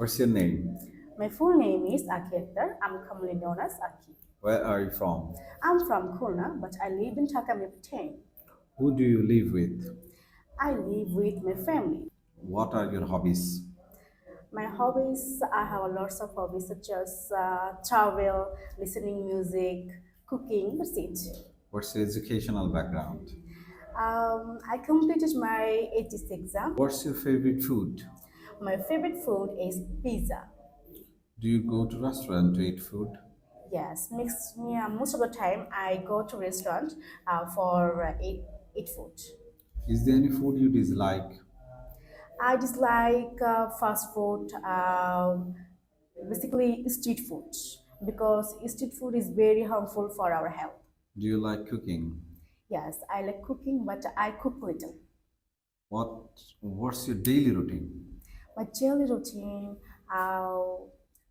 What's your name? My full name is 𝗜𝗘𝗟𝗧𝗦. I'm commonly known as Aki. Where are you from? I'm from Khulna, but I live in 𝗘𝗘𝗟𝗧𝗦. Who do you live with? I live with my family. What are your hobbies? My hobbies, I have lots of hobbies such as travel, listening music, cooking, that's it. What's your educational background? I completed my 80th exam. What's your favorite food? My favorite food is pizza. Do you go to restaurant to eat food? Yes, most of the time I go to restaurant for eat food. Is there any food you dislike? I dislike fast food, basically street food, because street food is very harmful for our health. Do you like cooking? Yes, I like cooking, but I cook little. What's your daily routine? My daily routine,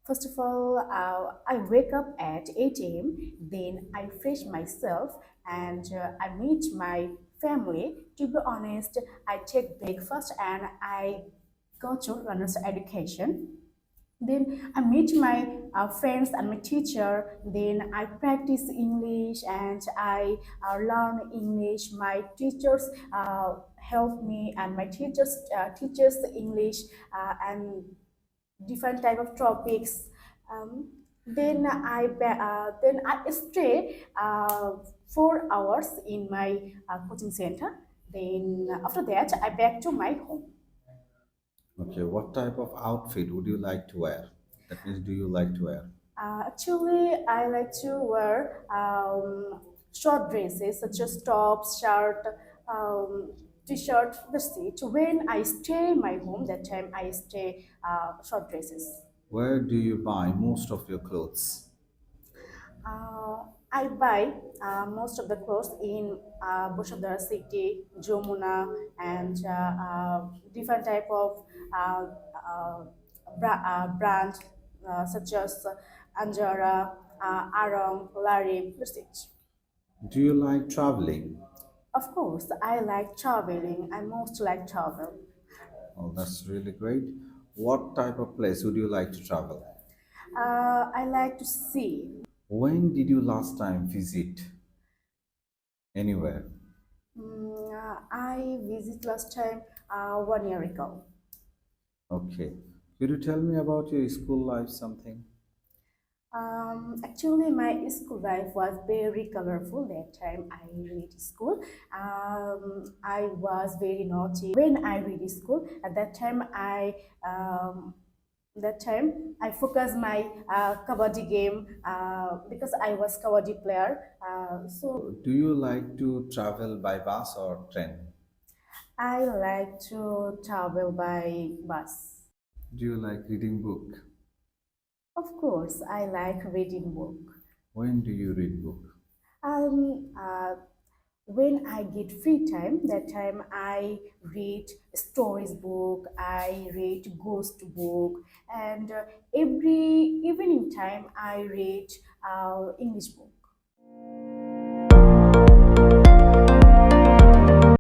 first of all, I wake up at 8 a.m., then I fresh myself and I meet my family. To be honest, I take breakfast and I go to Learners Education. Then I meet my friends and my teacher. Then I practice English and I learn English. My teachers help me, and my teachers teaches English and different type of topics. Um, then I stay 4 hours in my coaching center. Then after that, I back to my home. Okay, what type of outfit would you like to wear? That means, do you like to wear? Actually, I like to wear short dresses such as tops, shirt, t-shirt, that's it. When I stay in my home, that time I stay short dresses. Where do you buy most of your clothes? I buy most of the clothes in Bushadar City, Jomuna, and different type of uh, uh, brand such as Anjara, Arong, Larib, that's it. Do you like traveling? Of course, I like traveling. I most like travel. Oh, that's really great. What type of place would you like to travel? I like to see. When did you last time visit anywhere? I visit last time 1 year ago. Okay. Could you tell me about your school life something? Actually, my school life was very colorful that time I read school. I was very naughty when I read school. At that time I focused my kabaddi game because I was kabaddi player. So Do you like to travel by bus or train? I like to travel by bus. Do you like reading book? Of course, I like reading book. When do you read book? Um, uh, when I get free time, that time I read stories book, I read ghost book, and every evening time I read English book.